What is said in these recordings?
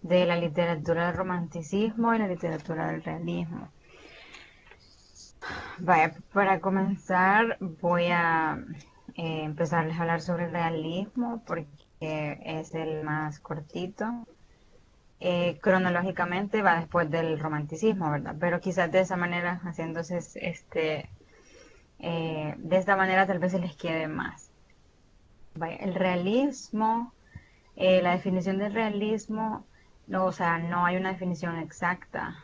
de la literatura del romanticismo y la literatura del realismo. Vaya, para comenzar voy a empezarles a hablar sobre el realismo porque es el más cortito. Cronológicamente va después del romanticismo, ¿verdad? Pero quizás de esa manera, haciéndose de esta manera tal vez se les quede más. Vaya, el realismo, la definición del realismo, no, o sea, no hay una definición exacta,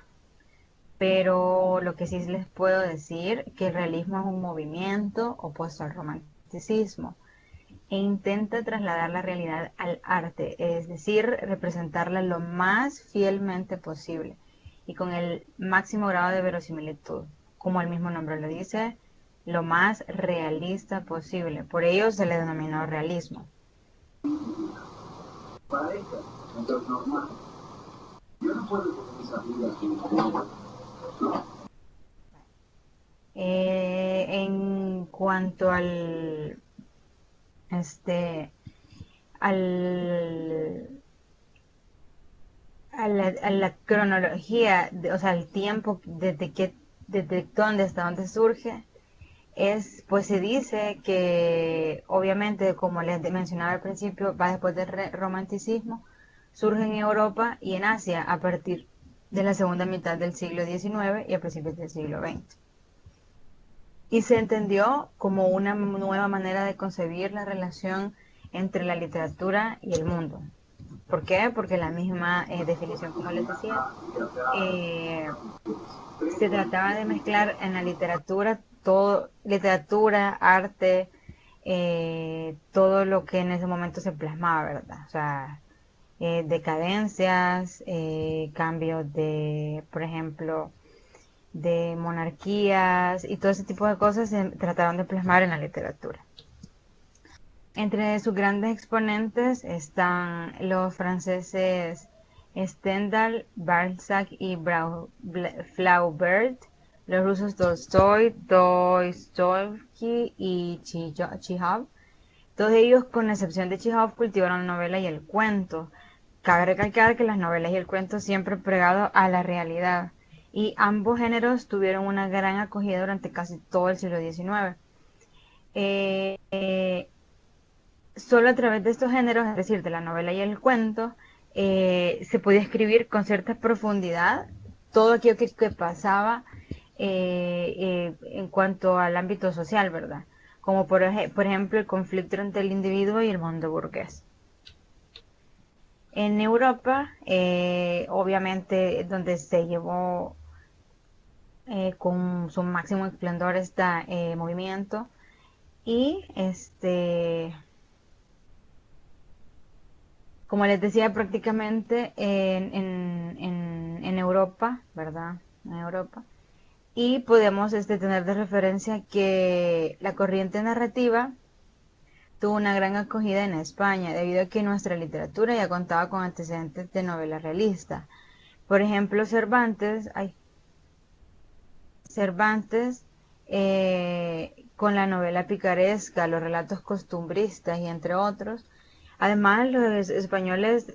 pero lo que sí les puedo decir que el realismo es un movimiento opuesto al romanticismo e intenta trasladar la realidad al arte, es decir, representarla lo más fielmente posible y con el máximo grado de verosimilitud, como el mismo nombre lo dice, lo más realista posible. Por ello se le denominó realismo. Entonces, normal. Yo no puedo tener mis amigas en cuanto este, al, a la cronología, o sea, el tiempo desde dónde hasta dónde surge, pues se dice que obviamente, como les mencionaba al principio, va después del romanticismo, surge en Europa y en Asia a partir de la segunda mitad del siglo XIX y a principios del siglo XX. Y se entendió como una nueva manera de concebir la relación entre la literatura y el mundo. ¿Por qué? Porque la misma definición, como les decía, eh, se trataba de mezclar en la literatura todo, literatura, arte, todo lo que en ese momento se plasmaba, ¿verdad? O sea, decadencias, cambios de, por ejemplo, de monarquías y todo ese tipo de cosas se trataron de plasmar en la literatura. Entre sus grandes exponentes están los franceses Stendhal, Balzac y Flaubert, los rusos Tolstoy, Dostoyevsky y Chekhov. Todos ellos, con excepción de Chekhov, cultivaron la novela y el cuento. Cabe recalcar que las novelas y el cuento siempre pegado a la realidad, y ambos géneros tuvieron una gran acogida durante casi todo el siglo XIX. Eh, eh, Solo a través de estos géneros, es decir, de la novela y el cuento, se podía escribir con cierta profundidad todo aquello que pasaba en cuanto al ámbito social, ¿verdad? Como por ejemplo el conflicto entre el individuo y el mundo burgués. En Europa, obviamente, donde se llevó con su máximo esplendor este movimiento, y como les decía, prácticamente en Europa, ¿verdad? En Europa. Y podemos tener de referencia que la corriente narrativa tuvo una gran acogida en España, debido a que nuestra literatura ya contaba con antecedentes de novela realista. Por ejemplo, Cervantes con la novela picaresca, los relatos costumbristas y entre otros. Además, los españoles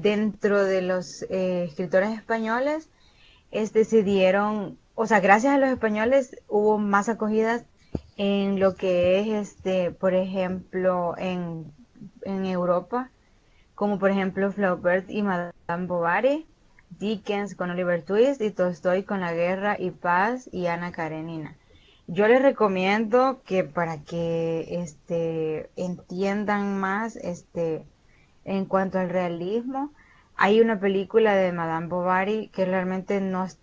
dentro de los escritores españoles decidieron, o sea, gracias a los españoles hubo más acogidas en lo que es, por ejemplo, en Europa, como por ejemplo Flaubert y Madame Bovary, Dickens con Oliver Twist y Tolstoy con La Guerra y Paz y Ana Karenina. Yo les recomiendo que para que entiendan más en cuanto al realismo, hay una película de Madame Bovary que realmente no es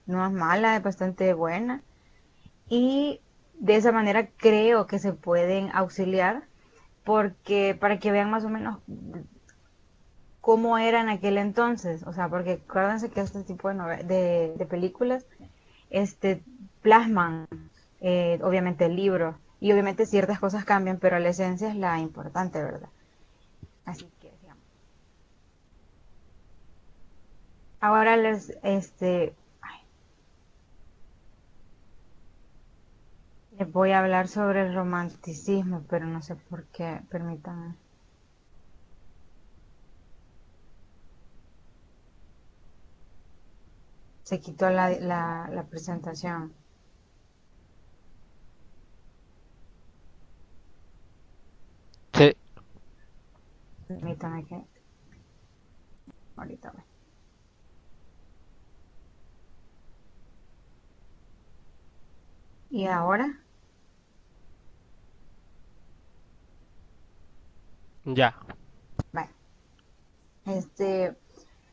mala, es bastante buena. Y de esa manera creo que se pueden auxiliar porque para que vean más o menos cómo era en aquel entonces. O sea, porque acuérdense que este tipo de películas este, plasman obviamente el libro. Y obviamente ciertas cosas cambian, pero la esencia es la importante, ¿verdad? Así que, digamos. Ahora les voy a hablar sobre el romanticismo, pero no sé por qué, permítanme. se quitó la presentación. Sí, Permítame que ahorita ve. ¿Y ahora? ya, Vaya, este,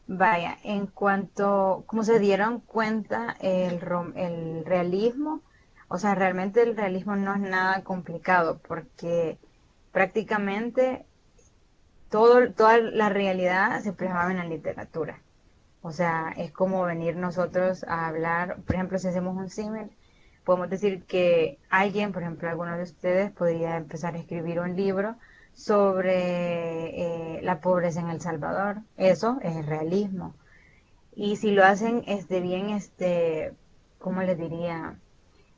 vaya, en cuanto, como se dieron cuenta, el realismo, o sea, realmente el realismo no es nada complicado porque prácticamente toda la realidad se plasmaba en la literatura. O sea, es como venir nosotros a hablar, por ejemplo, si hacemos un símil, podemos decir que alguien, por ejemplo, alguno de ustedes podría empezar a escribir un libro sobre la pobreza en El Salvador. Eso es el realismo. Y si lo hacen bien, ¿cómo les diría?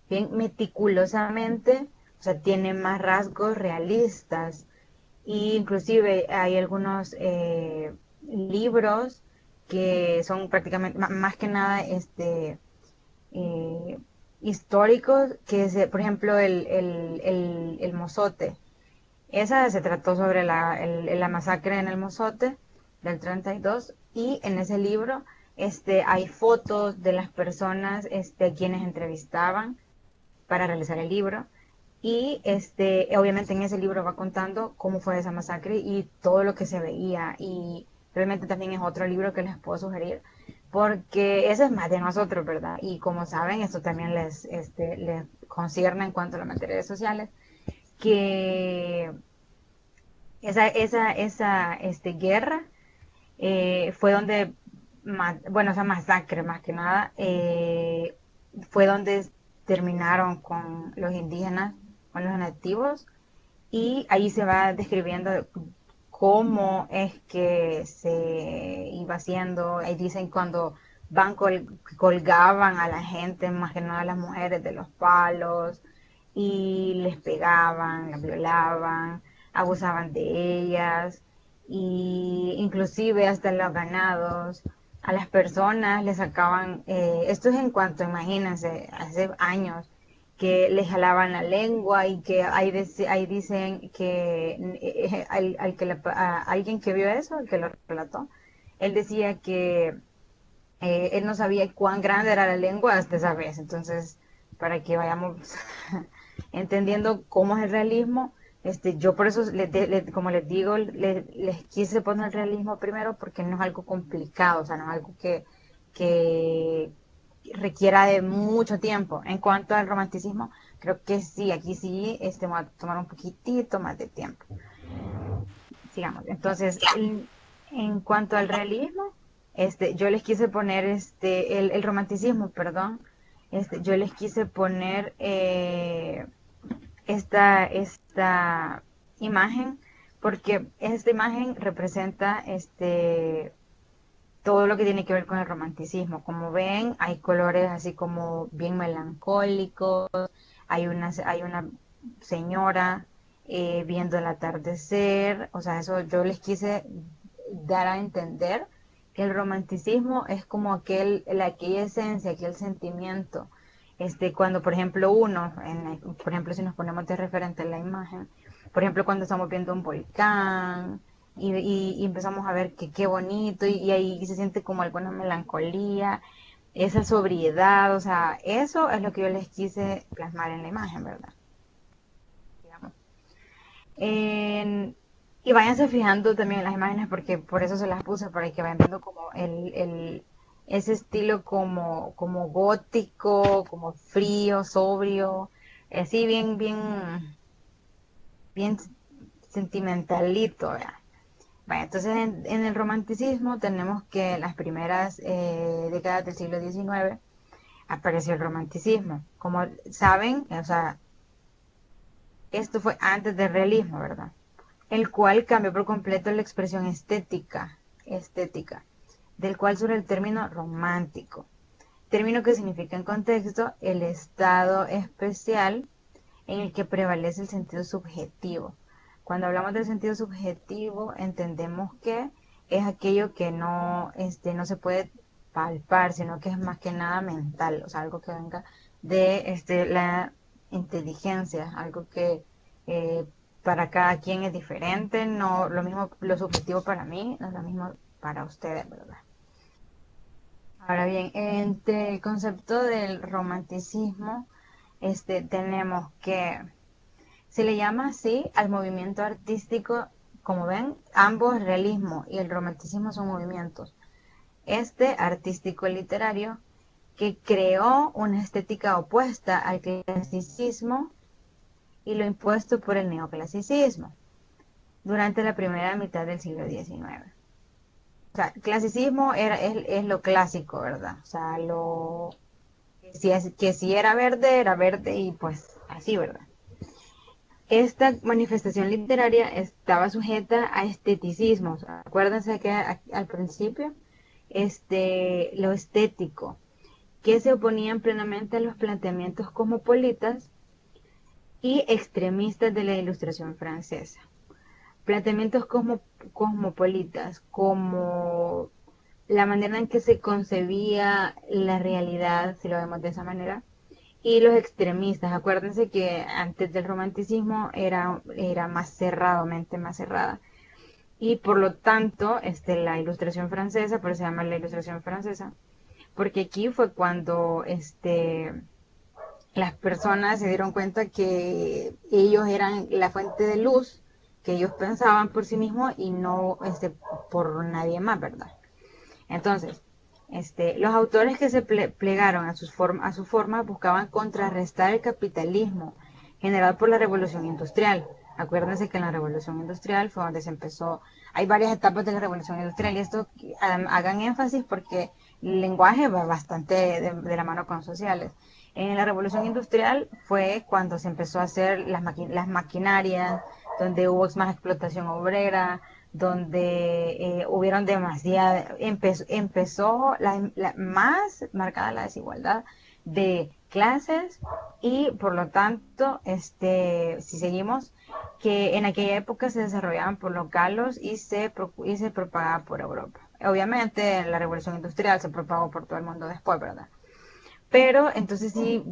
Bien meticulosamente, o sea, tiene más rasgos realistas. Y inclusive hay algunos libros que son prácticamente más que nada eh, históricos, que es, por ejemplo, el Mozote. Esa se trató sobre la masacre en el Mozote del 32 y en ese libro hay fotos de las personas a quienes entrevistaban para realizar el libro. Y obviamente en ese libro va contando cómo fue esa masacre y todo lo que se veía. Y realmente también es otro libro que les puedo sugerir, porque ese es más de nosotros, ¿verdad? Y como saben, esto también les concierne en cuanto a las materias sociales, que esa guerra fue donde, bueno, esa masacre más que nada, fue donde terminaron con los indígenas, con los nativos, y ahí se va describiendo cómo es que se iba haciendo. Ahí dicen cuando colgaban a la gente, más que nada a las mujeres, de los palos y les pegaban, las violaban, abusaban de ellas y inclusive hasta los ganados, a las personas les sacaban, esto es en cuanto, imagínense, hace años, que les jalaban la lengua y que ahí dicen que alguien que vio eso, el que lo relató, él decía que él no sabía cuán grande era la lengua hasta esa vez. Entonces, para que vayamos entendiendo cómo es el realismo, yo por eso, como les digo, les quise poner el realismo primero porque no es algo complicado, o sea, no es algo que requiera de mucho tiempo. En cuanto al romanticismo, creo que sí, aquí sí, va a tomar un poquitito más de tiempo. Sigamos. Entonces, en cuanto al realismo, yo les quise poner el romanticismo, perdón, yo les quise poner esta imagen, porque esta imagen representa todo lo que tiene que ver con el romanticismo. Como ven, hay colores así como bien melancólicos, hay una señora viendo el atardecer, o sea, eso yo les quise dar a entender que el romanticismo es como aquella esencia, aquel sentimiento. Cuando, por ejemplo, por ejemplo, si nos ponemos de referente en la imagen, por ejemplo, cuando estamos viendo un volcán, y empezamos a ver que qué bonito y ahí se siente como alguna melancolía, esa sobriedad, o sea, eso es lo que yo les quise plasmar en la imagen, ¿verdad? Digamos. En- y váyanse fijando también en las imágenes porque por eso se las puse, para que vayan viendo como ese estilo como gótico, como frío, sobrio, así bien sentimentalito, ¿verdad? Bueno, entonces en el romanticismo tenemos que en las primeras décadas del siglo XIX apareció el romanticismo. Como saben, o sea, esto fue antes del realismo, ¿verdad? El cual cambió por completo la expresión estética, del cual surge el término romántico, término que significa en contexto el estado especial en el que prevalece el sentido subjetivo. Cuando hablamos del sentido subjetivo, entendemos que es aquello que no se puede palpar, sino que es más que nada mental, o sea, algo que venga de la inteligencia, algo que eh, para cada quien es diferente, no lo mismo, lo subjetivo para mí no es lo mismo para ustedes, ¿verdad? Ahora bien, entre el concepto del romanticismo, tenemos que se le llama así al movimiento artístico, como ven, ambos realismo y el romanticismo son movimientos. Este artístico literario que creó una estética opuesta al clasicismo y lo impuesto por el neoclasicismo durante la primera mitad del siglo XIX. O sea, clasicismo es lo clásico, ¿verdad? O sea, que si era verde y pues así, ¿verdad? Esta manifestación literaria estaba sujeta a esteticismos. Acuérdense que al principio, lo estético, que se oponían plenamente a los planteamientos cosmopolitas y extremistas de la Ilustración francesa. Planteamientos cosmopolitas, como la manera en que se concebía la realidad, si lo vemos de esa manera, y los extremistas. Acuérdense que antes del romanticismo era más cerrado, mente más cerrada. Y por lo tanto, la Ilustración francesa, por eso se llama la Ilustración francesa, porque aquí fue cuando las personas se dieron cuenta que ellos eran la fuente de luz, que ellos pensaban por sí mismos y no por nadie más, ¿verdad? Entonces, los autores que se plegaron a su forma buscaban contrarrestar el capitalismo generado por la revolución industrial. Acuérdense que en la revolución industrial fue donde se empezó, hay varias etapas de la revolución industrial y esto hagan énfasis porque el lenguaje va bastante de la mano con sociales. En la revolución industrial fue cuando se empezó a hacer las maquinarias, donde hubo más explotación obrera, donde hubieron demasiada, empezó más marcada la desigualdad de clases y por lo tanto, si seguimos, que en aquella época se desarrollaban por los galos y se propagaba por Europa. Obviamente la revolución industrial se propagó por todo el mundo después, ¿verdad? Pero entonces si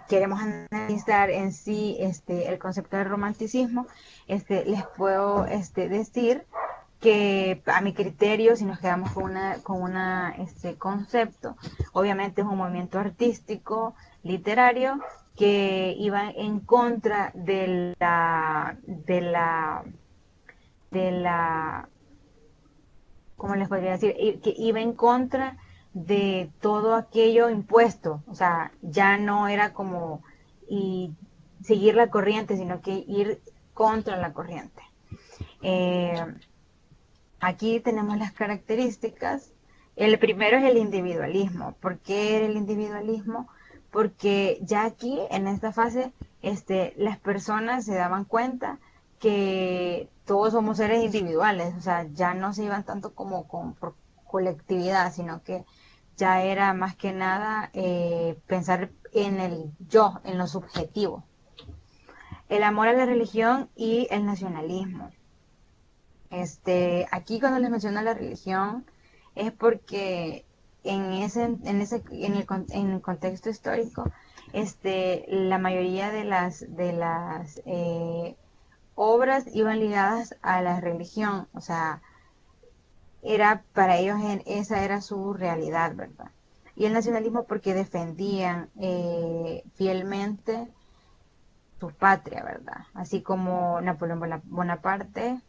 queremos analizar en sí el concepto del romanticismo, les puedo decir que a mi criterio, si nos quedamos con una concepto, obviamente es un movimiento artístico, literario, que iba en contra de la ¿cómo les podría decir? Que iba en contra de todo aquello impuesto, o sea, ya no era como y seguir la corriente, sino que ir contra la corriente. Eh, Aquí tenemos las características. El primero es el individualismo. ¿Por qué el individualismo? Porque ya aquí, en esta fase, las personas se daban cuenta que todos somos seres individuales, o sea, ya no se iban tanto como por colectividad, sino que ya era más que nada pensar en el yo, en lo subjetivo. El amor a la religión y el nacionalismo. Aquí cuando les menciono la religión es porque en el contexto histórico, la mayoría de las obras iban ligadas a la religión, o sea, era para ellos esa era su realidad, ¿verdad? Y el nacionalismo porque defendían fielmente su patria, ¿verdad? Así como Napoleón Bonaparte,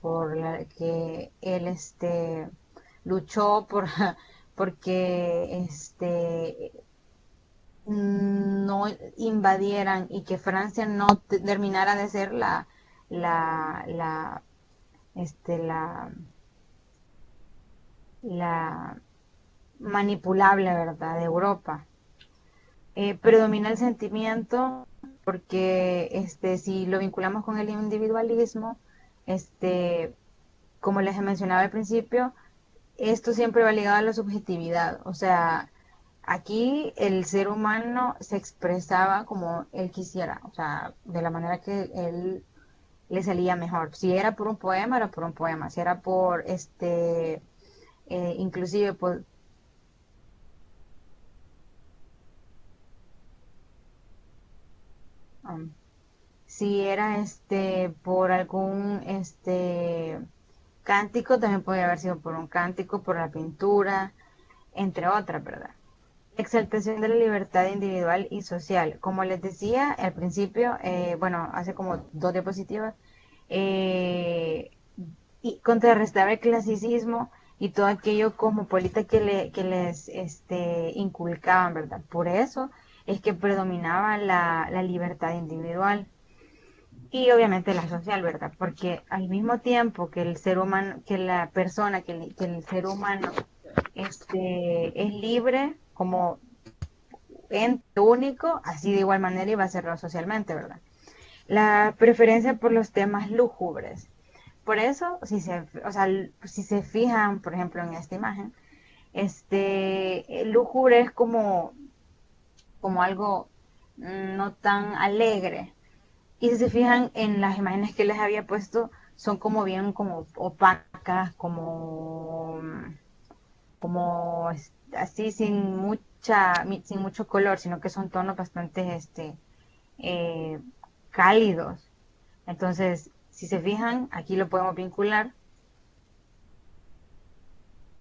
por la que él luchó por porque no invadieran y que Francia no terminara de ser la la la la manipulable, ¿verdad? De Europa. Predomina el sentimiento porque si lo vinculamos con el individualismo, este, como les mencionaba al principio, esto siempre va ligado a la subjetividad. O sea, aquí el ser humano se expresaba como él quisiera, o sea, de la manera que él le salía mejor. Si era por un poema, era por un poema. Si era por inclusive um, si era por algún cántico, también podía haber sido por un cántico, por la pintura, entre otras, ¿verdad? Exaltación de la libertad individual y social. Como les decía al principio, bueno, hace como dos diapositivas, eh, y contrarrestar el clasicismo y todo aquello cosmopolita que les inculcaban, ¿verdad? Por eso es que predominaba la libertad individual y obviamente la social, ¿verdad? Porque al mismo tiempo que el ser humano, que la persona, que el ser humano es libre como ente único, así de igual manera iba a serlo socialmente, ¿verdad? La preferencia por los temas lúgubres. Por eso, si se fijan, por ejemplo, en esta imagen, el lúgubre es como algo no tan alegre. Y si se fijan en las imágenes que les había puesto, son como bien como opacas, como así sin mucho color, sino que son tonos bastante eh, cálidos. Entonces, si se fijan, aquí lo podemos vincular.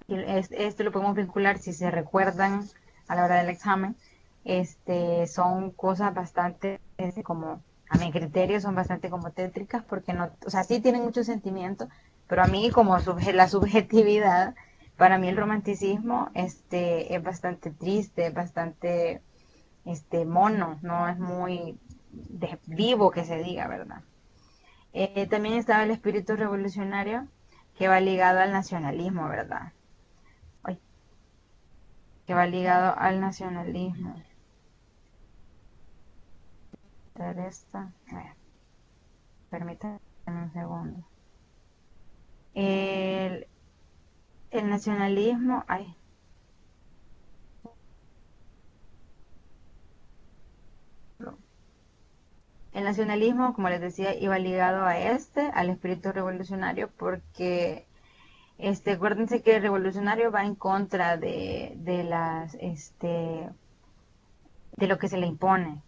Esto lo podemos vincular si se recuerdan a la hora del examen. Son cosas bastante, como a mi criterio, son bastante como tétricas porque no, o sea, sí tienen mucho sentimiento, pero a mí como la subjetividad, para mí el romanticismo, es bastante triste, bastante, mono, no es muy vivo que se diga, ¿verdad? También estaba el espíritu revolucionario que va ligado al nacionalismo, ¿verdad? Ay, que va ligado al nacionalismo. A ver, permítanme un segundo. El, el nacionalismo, ay, el nacionalismo, como les decía, iba ligado a al espíritu revolucionario, porque acuérdense que el revolucionario va en contra de lo que se le impone.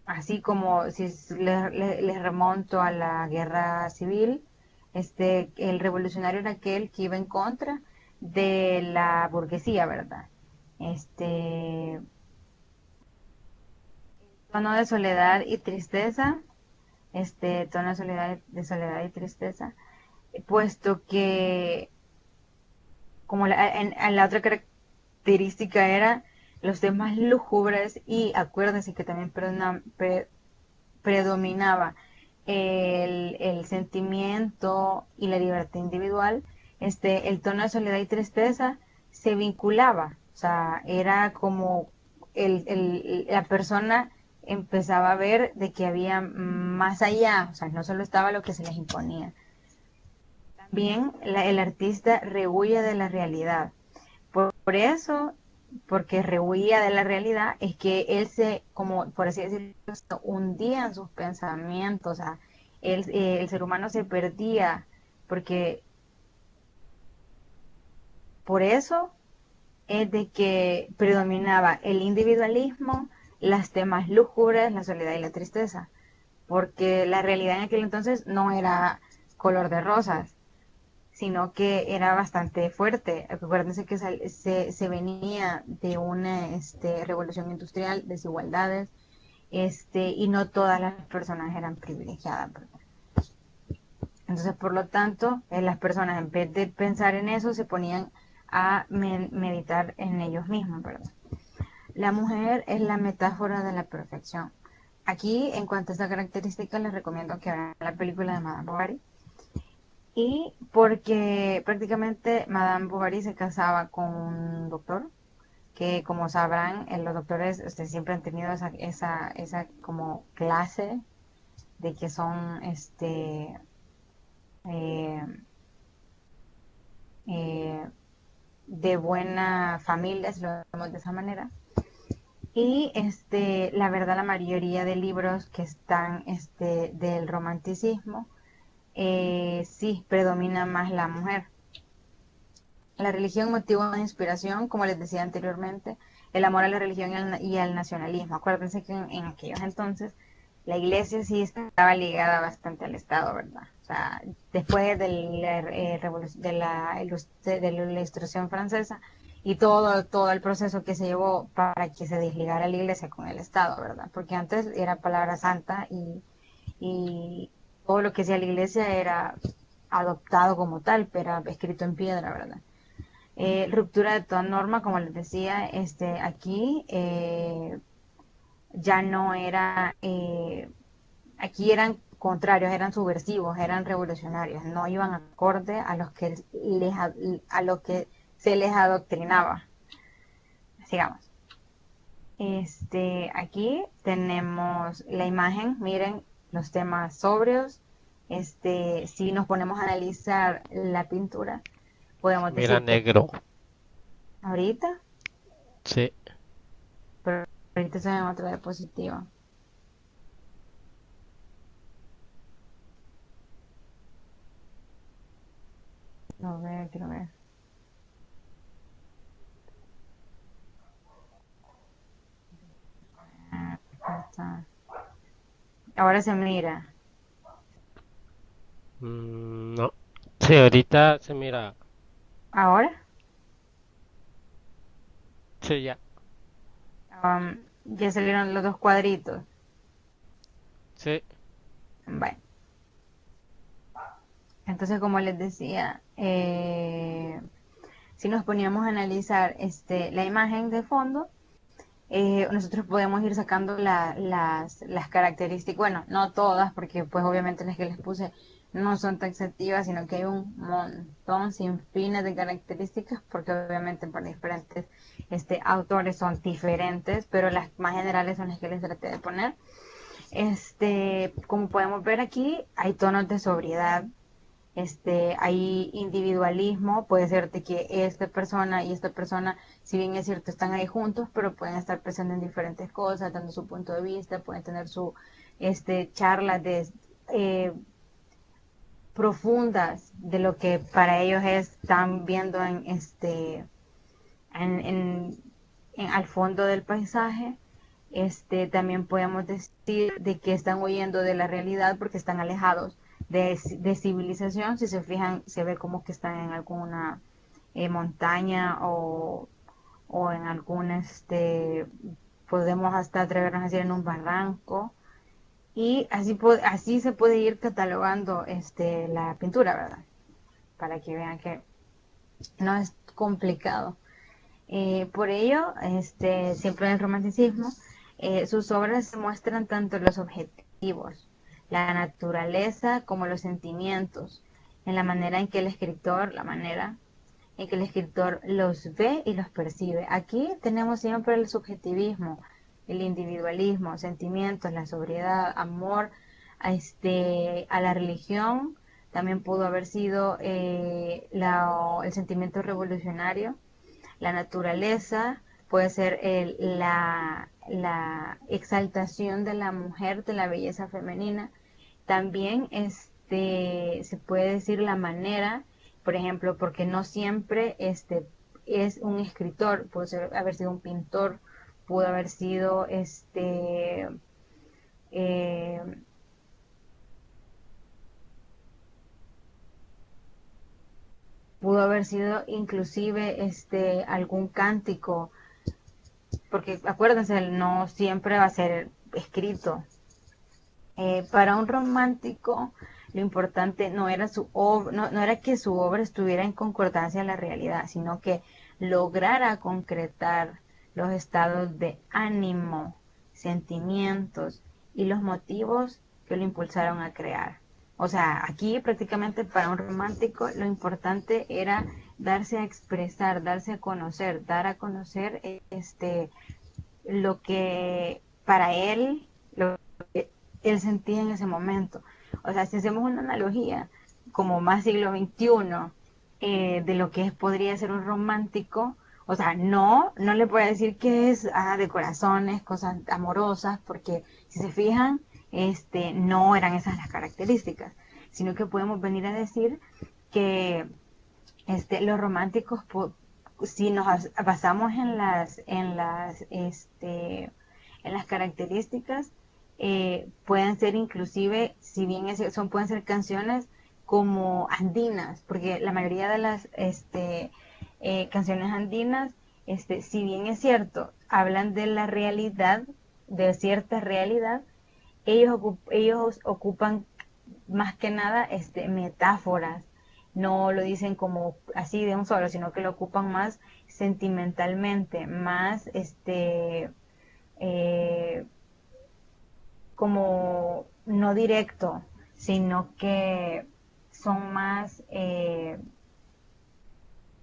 Así como si les remonto a la guerra civil, el revolucionario era aquel que iba en contra de la burguesía, ¿verdad? Este tono de soledad y tristeza, tono de soledad y tristeza, puesto que como en la otra característica era los temas lúgubres y acuérdense que también predominaba el sentimiento y la libertad individual, el tono de soledad y tristeza se vinculaba, o sea, era como la persona empezaba a ver de que había más allá, o sea, no solo estaba lo que se les imponía. También el artista rehuye de la realidad. Por eso, porque rehuía de la realidad, es que él como por así decirlo, hundía en sus pensamientos, o sea, el ser humano se perdía, porque por eso es de que predominaba el individualismo, las temas lúgubres, la soledad y la tristeza, porque la realidad en aquel entonces no era color de rosas, sino que era bastante fuerte. Acuérdense que se venía de una revolución industrial, desigualdades, y no todas las personas eran privilegiadas, ¿verdad? Entonces, por lo tanto, las personas en vez de pensar en eso, se ponían a meditar en ellos mismos, ¿verdad? La mujer es la metáfora de la perfección. Aquí, en cuanto a esta característica, les recomiendo que vean la película de Madame Bovary, y porque prácticamente Madame Bovary se casaba con un doctor, que como sabrán, los doctores siempre han tenido esa como clase de que son eh, eh, de buena familia, si lo vemos de esa manera. Y la verdad, la mayoría de libros que están del romanticismo, sí predomina más la mujer. La religión motivo de inspiración, como les decía anteriormente, el amor a la religión y al nacionalismo. Acuérdense que en aquellos entonces la iglesia sí estaba ligada bastante al Estado, ¿verdad? O sea, después de la Ilustración francesa y todo el proceso que se llevó para que se desligara la iglesia con el Estado, ¿verdad? Porque antes era palabra santa y todo lo que hacía la iglesia era adoptado como tal, pero era escrito en piedra, ¿verdad? Ruptura de toda norma, como les decía, aquí ya no era, aquí eran contrarios, eran subversivos, eran revolucionarios, no iban acorde a los que a lo que se les adoctrinaba. Sigamos. Aquí tenemos la imagen, miren los temas sobrios. Si nos ponemos a analizar la pintura, podemos Mira, decir que negro. ahorita, Sí. pero ahorita se ve en otra diapositiva. A ver, quiero ver. Acá está. Ahora se mira. No. Sí, ahorita se mira. Ahora, Sí, ya. ya salieron los dos cuadritos. Sí. Bueno, entonces como les decía, si nos poníamos a analizar la imagen de fondo, nosotros podemos ir sacando las características, bueno, no todas, porque pues obviamente las que les puse no son taxativas, sino que hay un montón sin fines de características, porque obviamente por diferentes autores son diferentes, pero las más generales son las que les traté de poner. Como podemos ver aquí, hay tonos de sobriedad, hay individualismo, puede ser de que esta persona y esta persona, si bien es cierto, están ahí juntos, pero pueden estar presentes en diferentes cosas, dando su punto de vista, pueden tener su charlas eh, profundas de lo que para ellos están viendo en, en, al fondo del paisaje. También podemos decir de que están huyendo de la realidad porque están alejados de civilización. Si se fijan, se ve como que están en alguna montaña o en algún, podemos hasta atrevernos a decir en un barranco. Y así se puede ir catalogando la pintura, ¿verdad? Para que vean que no es complicado. Por ello, siempre en el romanticismo, sus obras se muestran tanto los objetivos, la naturaleza como los sentimientos, en la manera en que el escritor, la manera en que el escritor los ve y los percibe. Aquí tenemos siempre el subjetivismo, el individualismo, sentimientos, la sobriedad, amor a la religión. También pudo haber sido el sentimiento revolucionario, la naturaleza, puede ser la exaltación de la mujer, de la belleza femenina. También se puede decir la manera, por ejemplo, porque no siempre es un escritor, haber sido un pintor, pudo haber sido eh, pudo haber sido inclusive algún cántico, porque acuérdense, no siempre va a ser escrito. Para un romántico, lo importante no era no era que su obra estuviera en concordancia a la realidad, sino que lograra concretar los estados de ánimo, sentimientos y los motivos que lo impulsaron a crear. O sea, aquí prácticamente para un romántico lo importante era darse a expresar, darse a conocer, dar a conocer lo que para él, lo que él sentía en ese momento. O sea, si hacemos una analogía como más siglo XXI de lo que podría ser un romántico, o sea, no le puedo decir que es de corazones, cosas amorosas, porque si se fijan, no eran esas las características, sino que podemos venir a decir que los románticos, si nos basamos en las características, pueden ser inclusive, si bien pueden ser canciones como andinas, porque la mayoría de las canciones andinas, si bien es cierto, hablan de la realidad, de cierta realidad, ellos ocupan más que nada metáforas, no lo dicen como así de un solo, sino que lo ocupan más sentimentalmente, más eh, como no directo, sino que son más,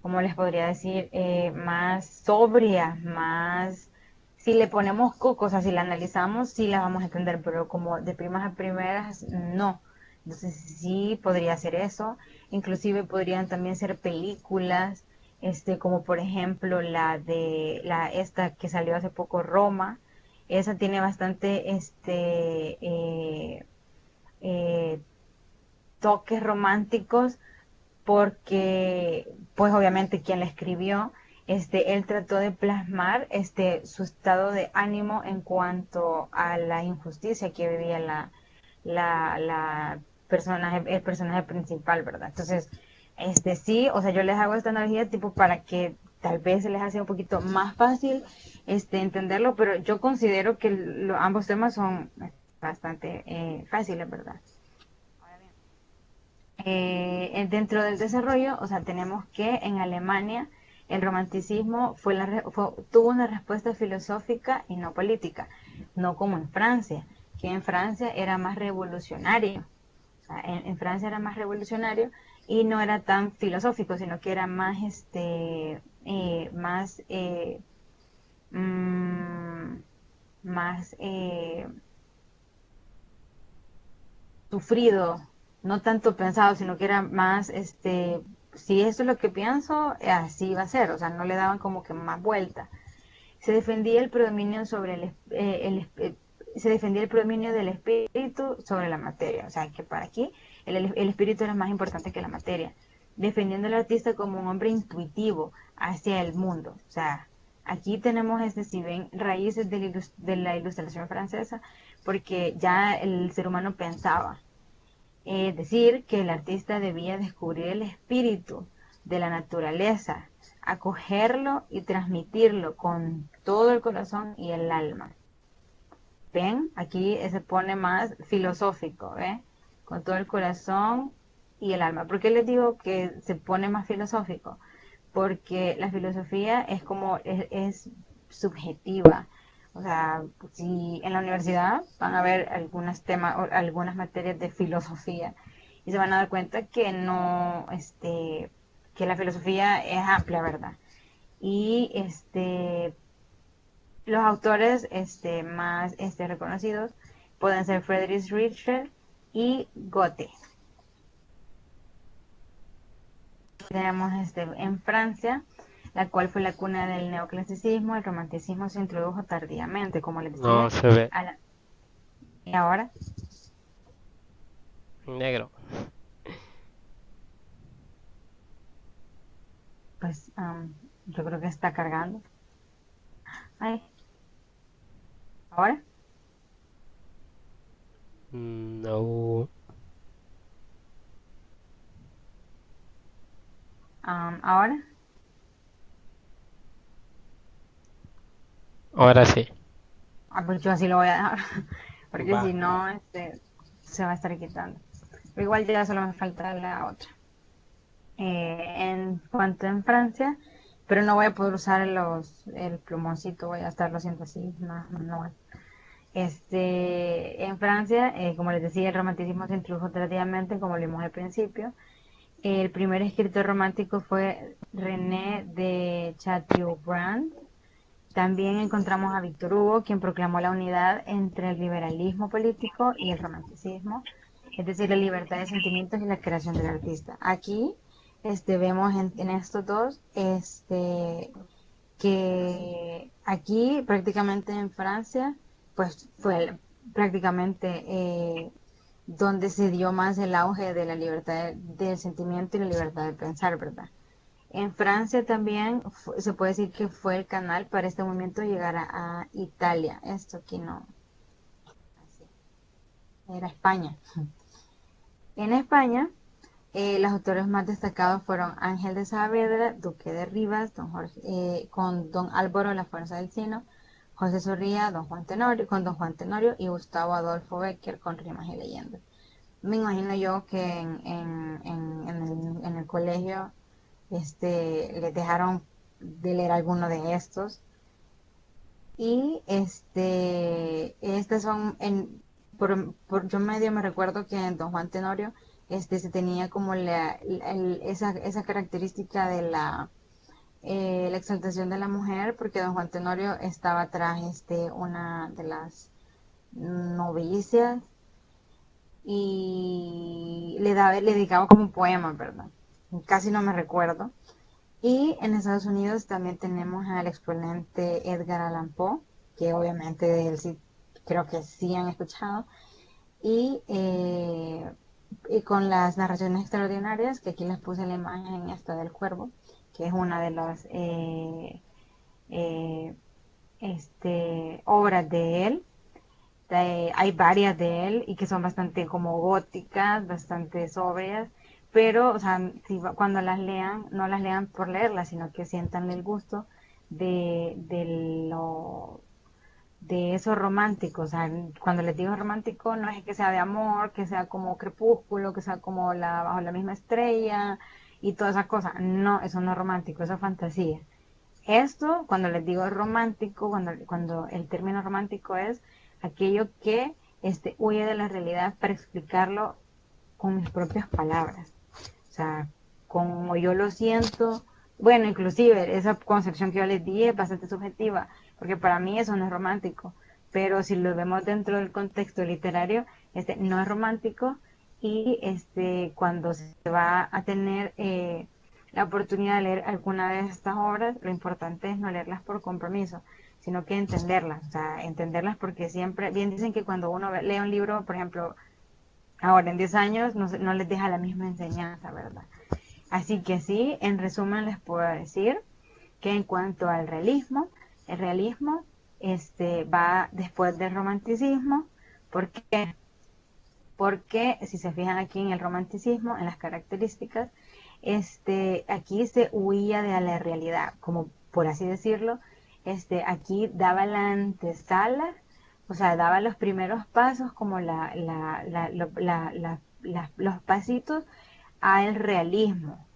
¿cómo les podría decir? Más sobrias, más... Si le ponemos coco, o sea, si la analizamos, sí la vamos a entender, pero como de primas a primeras, no. Entonces sí podría ser eso. Inclusive podrían también ser películas, como por ejemplo esta que salió hace poco, Roma. Esa tiene bastante eh, toques románticos porque pues obviamente quien la escribió, él trató de plasmar su estado de ánimo en cuanto a la injusticia que vivía la el personaje principal, ¿verdad? Entonces, sí, o sea, yo les hago esta analogía tipo para que tal vez se les hace un poquito más fácil entenderlo, pero yo considero que ambos temas son bastante fáciles, ¿verdad? Dentro del desarrollo, o sea, tenemos que en Alemania el romanticismo tuvo una respuesta filosófica y no política, no como en Francia, que en Francia era más revolucionario. O sea, en Francia era más revolucionario y no era tan filosófico, sino que era más, más, mm, más sufrido, no tanto pensado, sino que era más, si eso es lo que pienso, así va a ser, o sea, no le daban como que más vuelta. Se defendía el predominio sobre se defendía el predominio del espíritu sobre la materia, o sea, que para aquí el espíritu era más importante que la materia, defendiendo al artista como un hombre intuitivo hacia el mundo, o sea, aquí tenemos si ven raíces de la ilustración francesa, porque ya el ser humano pensaba, es decir, que el artista debía descubrir el espíritu de la naturaleza, acogerlo y transmitirlo con todo el corazón y el alma. ¿Ven? Aquí se pone más filosófico, ¿ven? Con todo el corazón y el alma. ¿Por qué les digo que se pone más filosófico? Porque la filosofía es como, es subjetiva. O sea, si en la universidad van a ver algunos temas o algunas materias de filosofía y se van a dar cuenta que no, que la filosofía es amplia, ¿verdad? Y los autores más reconocidos pueden ser Friedrich Nietzsche y Goethe. Tenemos en Francia, la cual fue la cuna del neoclasicismo. El romanticismo se introdujo tardíamente, como les No decía. se ve. Y ahora, Negro. pues yo creo que está cargando. Ay, ahora, No. ahora. Ahora sí. Pues yo así lo voy a dejar, porque Va. si no, se va a estar quitando. Pero igual ya solo me falta la otra. En cuanto en Francia, pero no voy a poder usar el plumoncito, voy a estarlo haciendo así, más manual. En Francia, como les decía, el romanticismo se introdujo tardíamente, como lo vimos al principio. El primer escritor romántico fue René de Chateaubriand. También encontramos a Víctor Hugo, quien proclamó la unidad entre el liberalismo político y el romanticismo, es decir, la libertad de sentimientos y la creación del artista. Aquí vemos en estos dos que aquí prácticamente en Francia pues fue prácticamente donde se dio más el auge de la libertad del sentimiento y la libertad de pensar, ¿verdad? En Francia también se puede decir que fue el canal para este movimiento llegar a Italia. Esto aquí no. era España. En España, los autores más destacados fueron Ángel de Saavedra, Duque de Rivas, con Don Álvaro La Fuerza del Sino, José Zorrilla, con Don Juan Tenorio y Gustavo Adolfo Bécquer con Rimas y Leyendas. Me imagino yo que en el colegio les dejaron de leer alguno de estos. Y estas son, yo medio me recuerdo que en Don Juan Tenorio se tenía como esa característica de la exaltación de la mujer, porque Don Juan Tenorio estaba tras una de las novicias y le dedicaba como un poema, ¿verdad? Casi no me recuerdo. Y en Estados Unidos también tenemos al exponente Edgar Allan Poe, que obviamente de él sí creo que sí han escuchado. Y, y con las narraciones extraordinarias, que aquí les puse la imagen esta del cuervo, que es una de las eh, obras de él. Hay varias de él y que son bastante como góticas, bastante sobrias, pero o sea, cuando las lean, no las lean por leerlas, sino que sientan el gusto de lo de eso romántico. O sea, cuando les digo romántico no es que sea de amor, que sea como Crepúsculo, que sea como bajo la misma estrella y todas esas cosas. No, eso no es romántico, eso es fantasía. Esto, cuando les digo romántico, cuando el término romántico es aquello que huye de la realidad para explicarlo con mis propias palabras. O sea, como yo lo siento, bueno, inclusive esa concepción que yo les di es bastante subjetiva, porque para mí eso no es romántico, pero si lo vemos dentro del contexto literario, no es romántico y cuando se va a tener la oportunidad de leer alguna de estas obras, lo importante es no leerlas por compromiso, sino que entenderlas, o sea, entenderlas porque siempre, bien dicen que cuando uno lee un libro, por ejemplo, ahora en 10 años no les deja la misma enseñanza, ¿verdad? Así que sí, en resumen les puedo decir que en cuanto al realismo, el realismo va después del romanticismo. ¿Por qué? Porque si se fijan aquí en el romanticismo, en las características, aquí se huía de la realidad, como por así decirlo, aquí daba la antesala, o sea, daba los primeros pasos como los pasitos al realismo.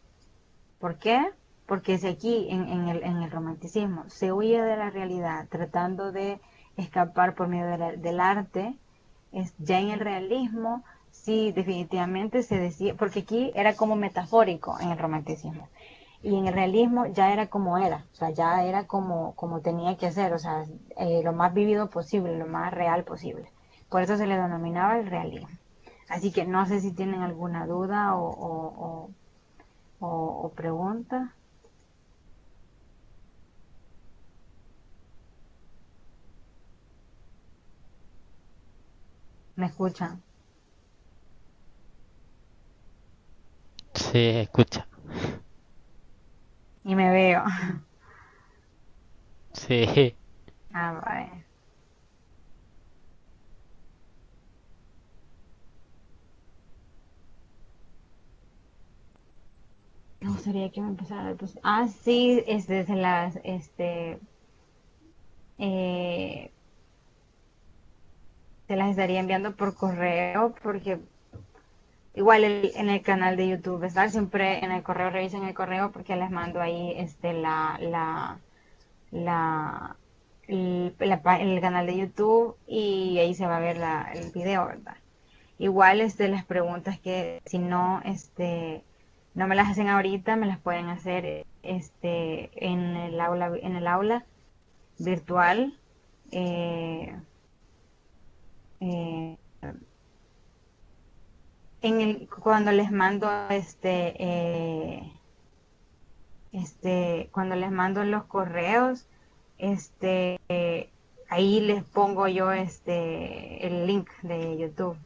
¿Por qué? Porque si aquí en el romanticismo se huye de la realidad tratando de escapar por medio del arte, ya en el realismo sí definitivamente se decía, porque aquí era como metafórico en el romanticismo. Y en el realismo ya era como era, o sea, ya era como tenía que ser, o sea, lo más vivido posible, lo más real posible. Por eso se le denominaba el realismo. Así que no sé si tienen alguna duda o pregunta. ¿Me escuchan? Sí, escucha. Y me veo. Sí, Ah, vale. Me gustaría que me empezara pues, sí, eh, se las estaría enviando por correo porque igual en el canal de YouTube, ¿verdad? Siempre en el correo, revisen el correo porque les mando ahí la, el canal de YouTube y ahí se va a ver el video, ¿verdad? Igual las preguntas que si no no me las hacen ahorita, me las pueden hacer en el aula virtual. eh, eh, cuando les mando cuando les mando los correos, ahí les pongo yo el link de YouTube.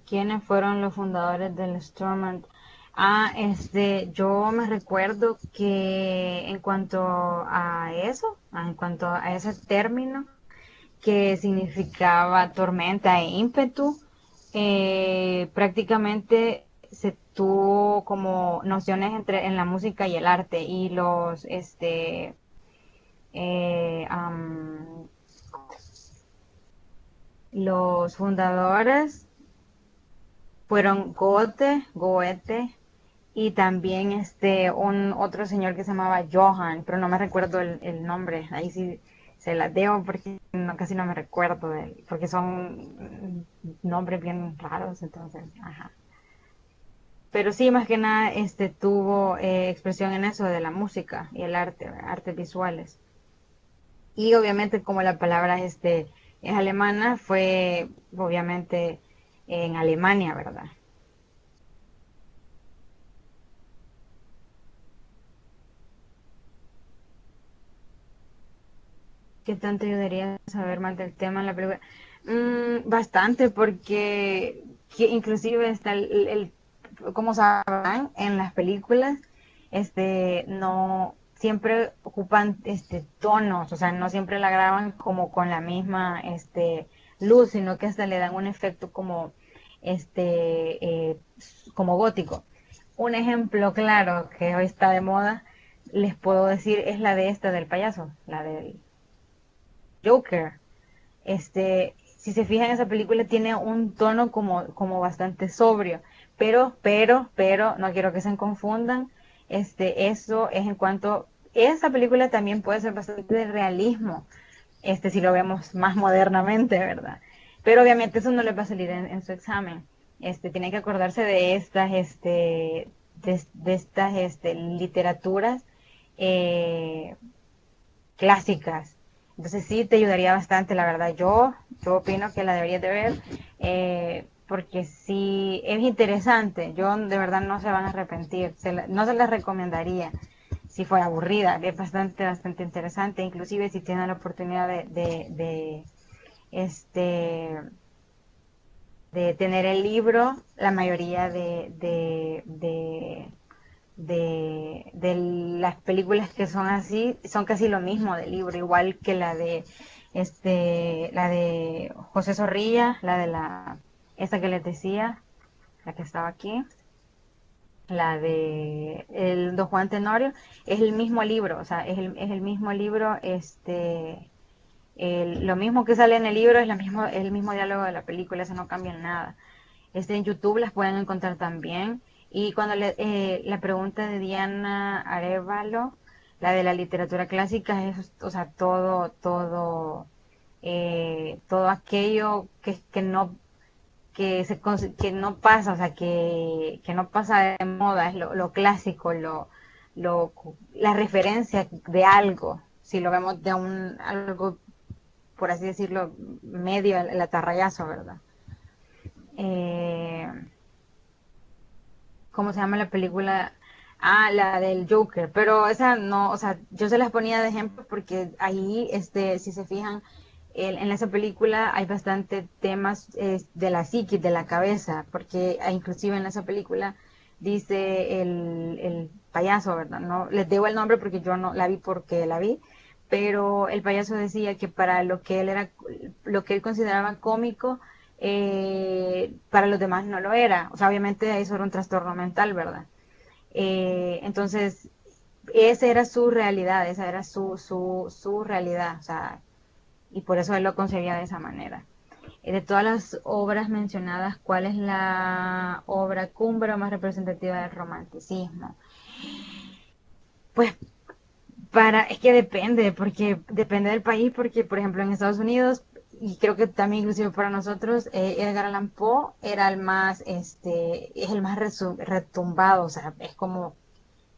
quiénes fueron los fundadores del Stormont. Yo me recuerdo que en cuanto a eso, en cuanto a ese término que significaba tormenta e ímpetu, prácticamente se tuvo como nociones en la música y el arte y eh, am, los fundadores fueron Goethe y también un otro señor que se llamaba Johann, pero no me recuerdo el nombre. Ahí sí se las debo porque casi no me recuerdo de él, porque son nombres bien raros, entonces, ajá. Pero sí, más que nada, tuvo expresión en eso de la música y el arte, artes visuales. Y obviamente como la palabra es alemana, fue obviamente en Alemania, ¿verdad? ¿Qué tanto ayudaría a saber más del tema en la película? Bastante, porque inclusive está como sabrán, en las películas, no siempre ocupan tonos, o sea, no siempre la graban como con la misma luz, sino que hasta le dan un efecto como gótico. Un ejemplo claro que hoy está de moda, les puedo decir, es la de esta del payaso, la del Joker. Si se fijan, esa película tiene un tono como bastante sobrio, pero, no quiero que se confundan, eso es en cuanto, esa película también puede ser bastante de realismo, si lo vemos más modernamente, ¿verdad? Pero obviamente eso no le va a salir en su examen. Tiene que acordarse de estas literaturas eh, clásicas. Entonces sí te ayudaría bastante, la verdad. Yo opino que la deberías de ver, porque sí es interesante. Yo de verdad no se van a arrepentir. No se las recomendaría si fuera aburrida. Es bastante interesante. Inclusive si tienen la oportunidad este, de tener el libro, la mayoría de las películas que son así, son casi lo mismo del libro, igual que la de José Zorrilla, esta que les decía, la que estaba aquí, la de el Don Juan Tenorio, es el mismo libro, o sea, es el mismo libro, lo mismo que sale en el libro es el mismo diálogo de la película, eso no cambia en nada. En YouTube las pueden encontrar también. Y cuando la pregunta de Diana Arevalo, la de la literatura clásica, es, o sea, todo aquello que no pasa, o sea, que no pasa de moda, es lo clásico, lo, la referencia de algo, si lo vemos de algo, por así decirlo, medio, el atarrayazo, ¿verdad? Eh, ¿Cómo se llama la película? La del Joker, pero esa no, o sea, yo se las ponía de ejemplo porque ahí, si se fijan, en esa película hay bastante temas de la psiquis, de la cabeza, porque inclusive en esa película dice el payaso, ¿verdad? No les debo el nombre porque yo no la vi porque la vi, pero el payaso decía que para lo que él consideraba cómico, para los demás no lo era. O sea, obviamente eso era un trastorno mental, ¿verdad? Entonces, esa era su realidad, esa era su realidad, o sea, y por eso él lo concebía de esa manera. De todas las obras mencionadas, ¿cuál es la obra cumbre o más representativa del romanticismo? Pues es que depende, porque depende del país, porque por ejemplo en Estados Unidos, y creo que también inclusive para nosotros, Edgar Allan Poe era es el más retumbado, o sea, es como,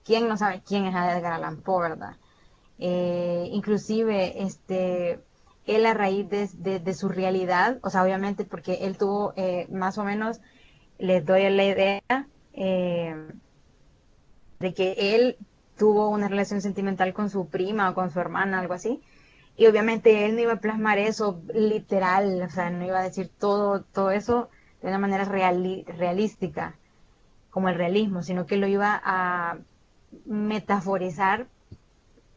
¿quién no sabe quién es Edgar Allan Poe, verdad? Inclusive, él a raíz de su realidad, o sea, obviamente porque él tuvo más o menos, les doy la idea, eh, de que él tuvo una relación sentimental con su prima o con su hermana, algo así. Y obviamente él no iba a plasmar eso literal, o sea, no iba a decir todo eso de una manera realística, como el realismo, sino que lo iba a metaforizar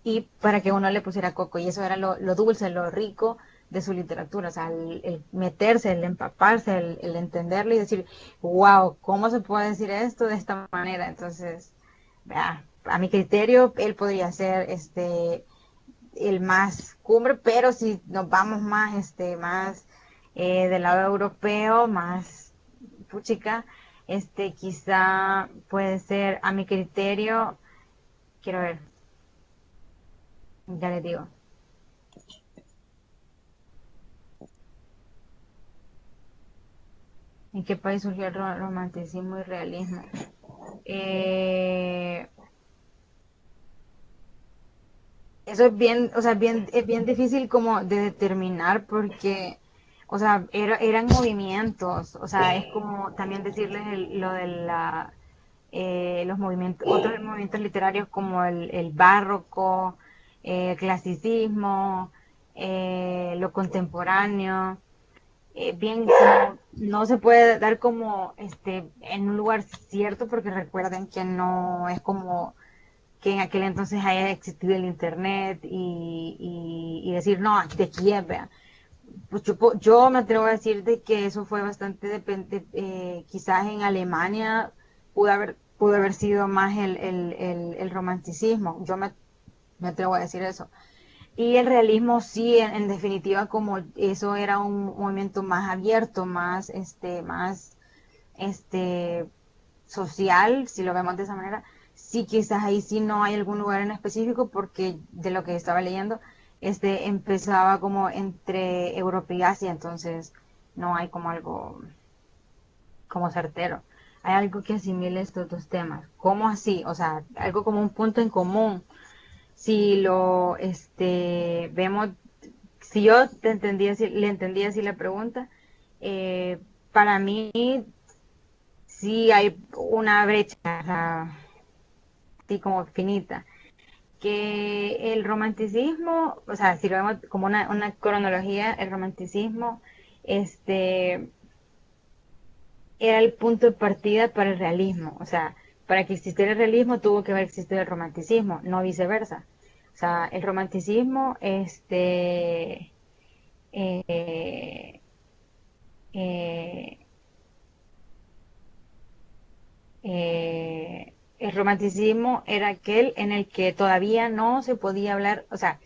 y para que uno le pusiera coco. Y eso era lo dulce, lo rico de su literatura. O sea, el meterse, el empaparse, el entenderlo y decir, wow, ¿cómo se puede decir esto de esta manera? Entonces, a mi criterio, él podría ser el más cumbre, pero si nos vamos más, más del lado europeo, más puchica, quizá puede ser, a mi criterio, quiero ver, ya les digo. ¿En qué país surgió el romanticismo y realismo? Eh, Eso es bien, o sea, es bien difícil como de determinar porque, o sea, eran movimientos, o sea, es como también decirles lo de los movimientos, otros movimientos literarios como el barroco, el clasicismo, lo contemporáneo, bien como no se puede dar como en un lugar cierto porque recuerden que no es como que en aquel entonces haya existido el internet y decir no, aquí de Kiev, vea. Pues yo me atrevo a decir de que eso fue bastante depende, quizás en Alemania pudo haber sido más el romanticismo, me atrevo a decir eso. Y el realismo sí, en definitiva, como eso era un movimiento más abierto, más este, social, si lo vemos de esa manera, sí quizás ahí sí no hay algún lugar en específico porque de lo que estaba leyendo, empezaba como entre Europa y Asia, entonces no hay como algo como certero. Hay algo que asimile estos dos temas. ¿Cómo así? O sea, algo como un punto en común. Si lo vemos, si yo te entendía, si, le entendía así la pregunta, para mí sí hay una brecha, o sea, así como finita. Que el romanticismo, o sea, si lo vemos como una cronología, el romanticismo este, era el punto de partida para el realismo. O sea, para que existiera el realismo tuvo que haber existido el romanticismo, no viceversa. O sea, el romanticismo, eh, eh, el romanticismo era aquel en el que todavía no se podía hablar, o sea,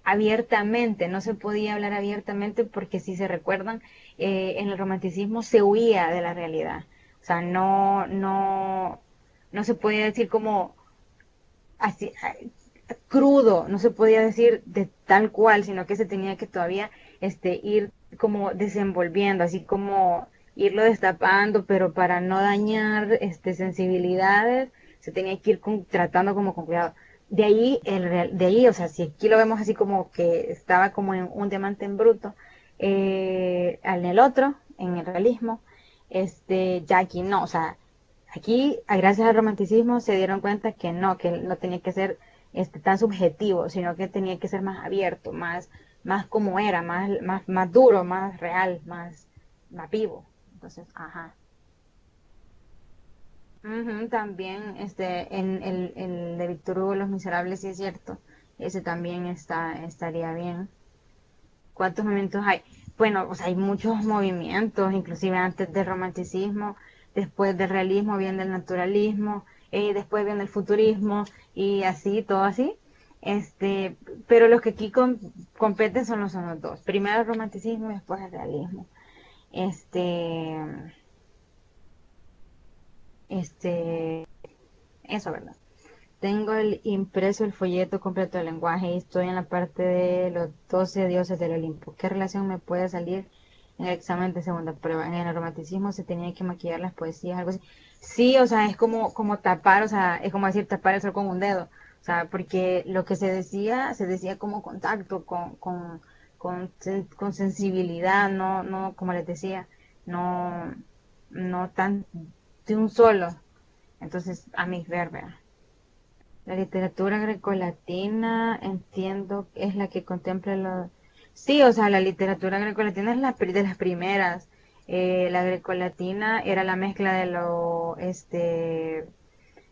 abiertamente, no se podía hablar abiertamente porque si se recuerdan, en el romanticismo se huía de la realidad. O sea, no se podía decir como así, crudo, no se podía decir de tal cual, sino que se tenía que todavía ir como desenvolviendo, así como irlo destapando, pero para no dañar sensibilidades, se tenía que ir tratando como con cuidado. De ahí, o sea, si aquí lo vemos así como que estaba como en un diamante en bruto, en el otro, en el realismo, ya aquí no, o sea, aquí, gracias al romanticismo, se dieron cuenta que no tenía que ser tan subjetivo, sino que tenía que ser más abierto, más como era, más duro, más real, más vivo. Entonces, ajá. Ujú, también en el de Víctor Hugo, Los Miserables, sí es cierto. Ese también estaría bien. ¿Cuántos movimientos hay? Bueno, o sea, hay muchos movimientos, inclusive antes del romanticismo, después del realismo viene el naturalismo, después viene el futurismo y así, todo así. Pero los que aquí competen son los dos. Primero el romanticismo y después el realismo. Este, eso, ¿verdad? Tengo el impreso el folleto completo del lenguaje y estoy en la parte de los 12 dioses del Olimpo. ¿Qué relación me puede salir en el examen de segunda prueba? En el romanticismo se tenía que maquillar las poesías, algo así. Sí, o sea, es como tapar, o sea, es como decir tapar el sol con un dedo. O sea, porque lo que se decía como contacto, con sensibilidad, no, como les decía, no, no tan de un solo. Entonces, a mi ver, ¿verdad? La literatura grecolatina, entiendo, es la que contempla lo... Sí, o sea, la literatura grecolatina es de las primeras. La grecolatina era la mezcla de lo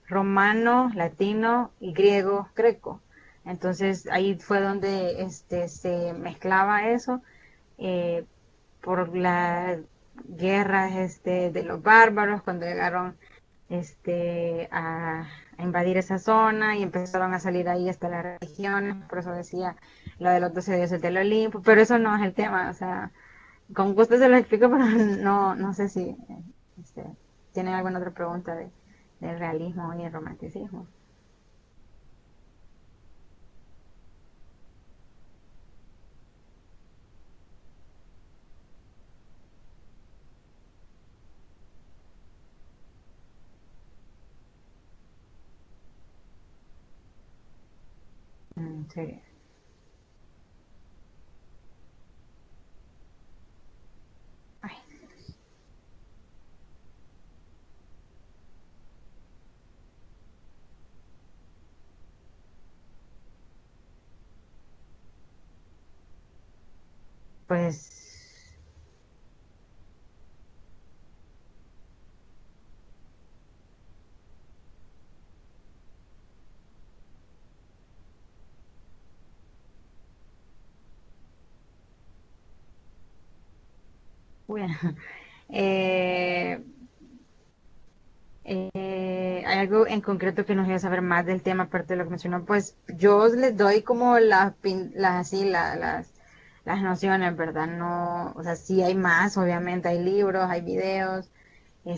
romano, latino y griego, greco. Entonces ahí fue donde se mezclaba eso eh, por las guerras de los bárbaros cuando llegaron a invadir esa zona y empezaron a salir ahí hasta las regiones, por eso decía lo de los 12 dioses del Olimpo, pero eso no es el tema, o sea, con gusto se lo explico, pero no sé si este, tienen alguna otra pregunta del realismo y el romanticismo. Sí. Ay, pues, bueno, eh, ¿hay algo en concreto que nos quiera saber más del tema aparte de lo que mencionó? Pues yo les doy como así, las nociones, ¿verdad? No, o sea, sí hay más, obviamente hay libros, hay videos,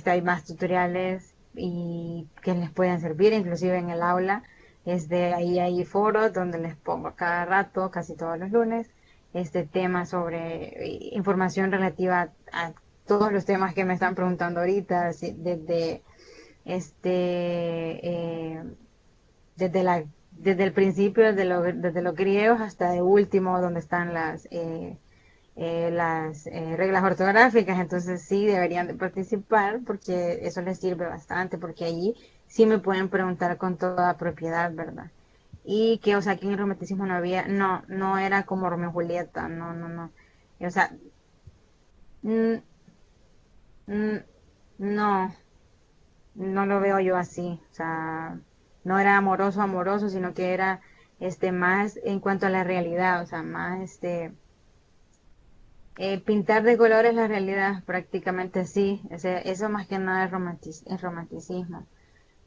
hay más tutoriales y que les pueden servir, inclusive en el aula. Ahí hay foros donde les pongo a cada rato, casi todos los lunes, este tema sobre información relativa a todos los temas que me están preguntando ahorita, desde este desde desde el principio, desde los griegos hasta el último, donde están las reglas ortográficas. Entonces sí deberían de participar porque eso les sirve bastante, porque allí sí me pueden preguntar con toda propiedad, ¿verdad? Y que, o sea, que en el romanticismo no había, no era como Romeo y Julieta, no. O sea, mm, mm, no, no lo veo yo así, o sea, no era amoroso, amoroso, sino que era más en cuanto a la realidad, o sea, más pintar de colores la realidad, prácticamente sí, eso más que nada es romanticismo.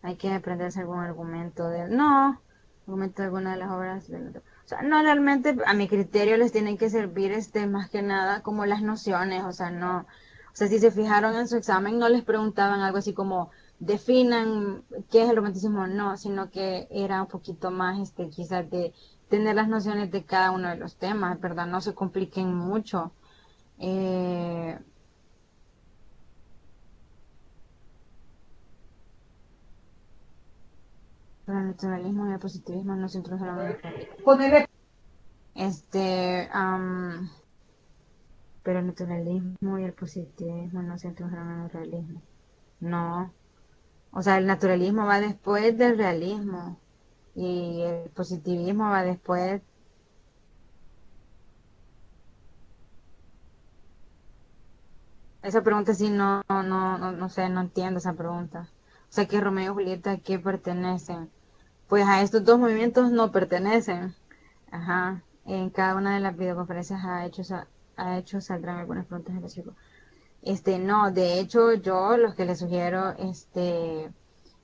Hay que aprenderse algún argumento no, argumento de alguna de las obras o sea, no realmente a mi criterio les tienen que servir más que nada como las nociones, o sea, no, o sea, si se fijaron en su examen no les preguntaban algo así como definan qué es el romanticismo, no, sino que era un poquito más quizás de tener las nociones de cada uno de los temas, ¿verdad? No se compliquen mucho. Eh, pero el naturalismo y el positivismo no se introdujeron en la práctica. Pero el naturalismo y el positivismo no se introdujeron en el realismo. No. O sea, el naturalismo va después del realismo y el positivismo va después. Esa pregunta sí no sé, no entiendo esa pregunta. O sea, que Romeo y Julieta, ¿a qué pertenecen? Pues a estos dos movimientos no pertenecen. Ajá. En cada una de las videoconferencias ha hecho saldrán algunas preguntas en el. No, de hecho yo los que les sugiero,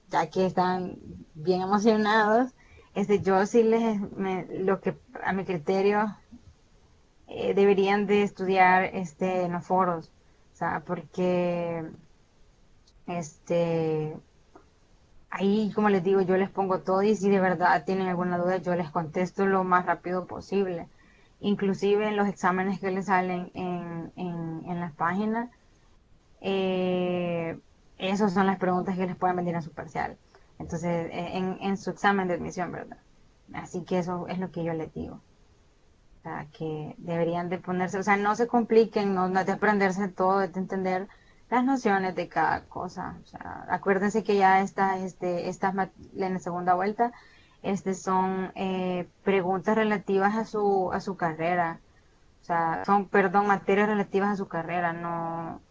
ya que están bien emocionados, yo sí lo que a mi criterio deberían de estudiar en los foros, o sea, porque este ahí como les digo yo les pongo todo y si de verdad tienen alguna duda yo les contesto lo más rápido posible, inclusive en los exámenes que les salen en las páginas. Eh, Esas son las preguntas que les pueden venir a su parcial. Entonces, en su examen de admisión, ¿verdad? Así que eso es lo que yo les digo. O sea, que deberían de ponerse, o sea, no se compliquen, no es de aprenderse todo, es de entender las nociones de cada cosa. O sea, acuérdense que ya en la segunda vuelta, son preguntas relativas a su carrera. O sea, son, perdón, materias relativas a su carrera, no,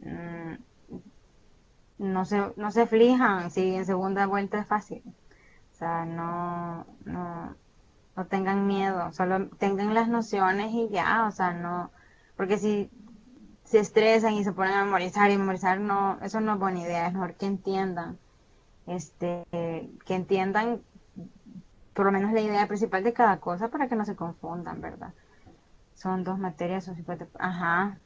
mm, no se aflijan si en segunda vuelta es fácil. O sea, no tengan miedo, solo tengan las nociones y ya, o sea, no, porque si se estresan y se ponen a memorizar y memorizar, no, eso no es buena idea, es mejor que entiendan por lo menos la idea principal de cada cosa para que no se confundan, ¿verdad? Son dos materias, son 50, ajá,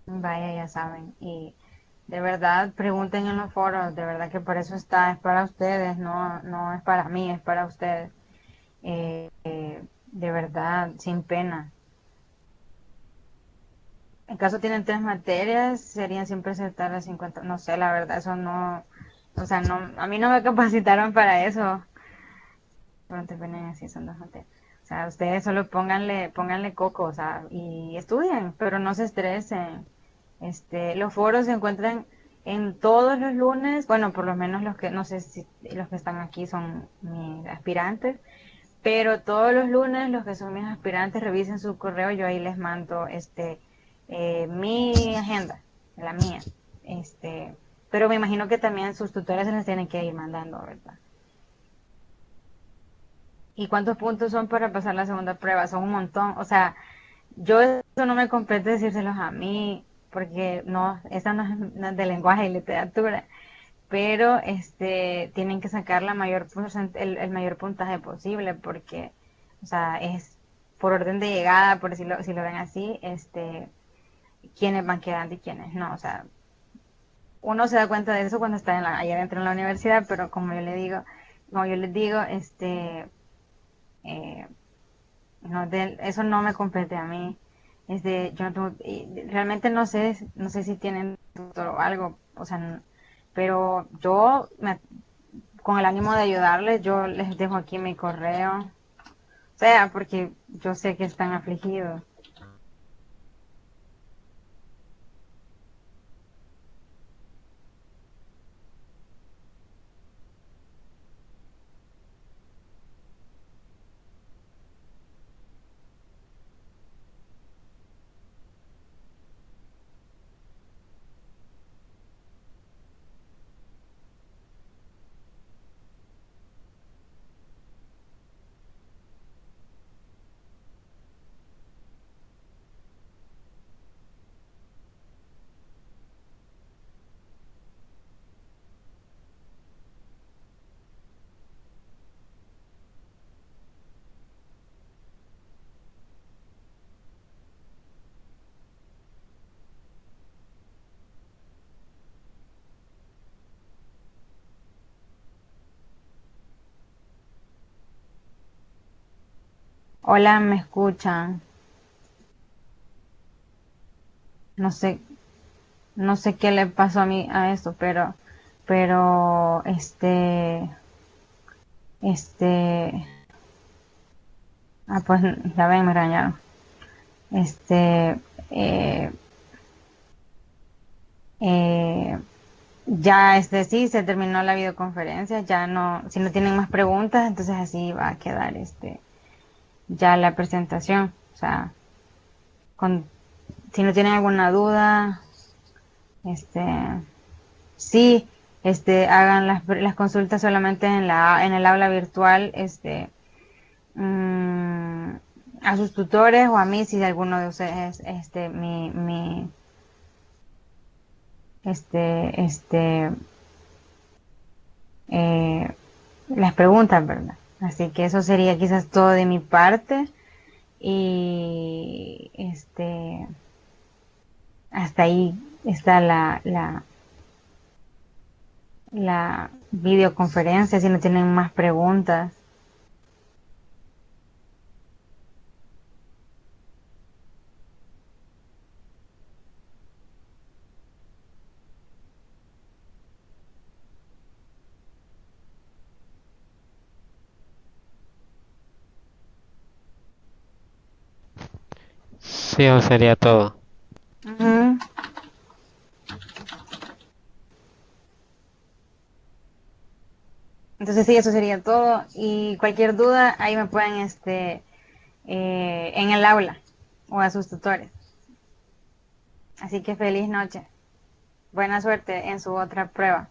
vaya, ya saben, y de verdad pregunten en los foros, de verdad que por eso está, es para ustedes, no es para mí, es para ustedes. De verdad, sin pena. En caso tienen tres materias, serían siempre aceptar las 50. No sé, la verdad, eso no, o sea, no, a mí no me capacitaron para eso. Pero te ponen así, son dos materias. O sea, ustedes solo pónganle coco, o sea, y estudien, pero no se estresen. Los foros se encuentran en todos los lunes, bueno, por lo menos los que, no sé si los que están aquí son mis aspirantes, pero todos los lunes los que son mis aspirantes revisen su correo, yo ahí les mando mi agenda, la mía. Este, pero me imagino que también sus tutores se les tienen que ir mandando, ¿verdad? ¿Y cuántos puntos son para pasar la segunda prueba? Son un montón. O sea, yo eso no me compete decírselos a mí, porque no, esa no es de lenguaje y literatura, pero tienen que sacar el mayor puntaje posible, porque, o sea, es por orden de llegada, por decirlo, si lo ven así, quiénes van quedando y quiénes no. O sea, uno se da cuenta de eso cuando está allá adentro en la universidad, pero como yo les digo, eh, no, eso no me compete a mí. Yo no realmente no sé si tienen tutor o algo, o sea, pero con el ánimo de ayudarles, yo les dejo aquí mi correo, o sea, porque yo sé que están afligidos. Hola, ¿me escuchan? No sé, no sé qué le pasó a mí a esto, pero, este, pues ya ven, me regañaron. Este, eh, eh, Ya sí, se terminó la videoconferencia, ya no, si no tienen más preguntas, entonces así va a quedar ya la presentación. O sea, con, si no tienen alguna duda, este, sí, hagan las consultas solamente en el aula virtual, mm, a sus tutores o a mí si alguno de ustedes, este, este, eh, las preguntas, ¿verdad? Así que eso sería quizás todo de mi parte y hasta ahí está la videoconferencia si no tienen más preguntas. Sí, eso sería todo. Ujú. Entonces sí, eso sería todo. Y cualquier duda, ahí me pueden, en el aula o a sus tutores. Así que feliz noche. Buena suerte en su otra prueba.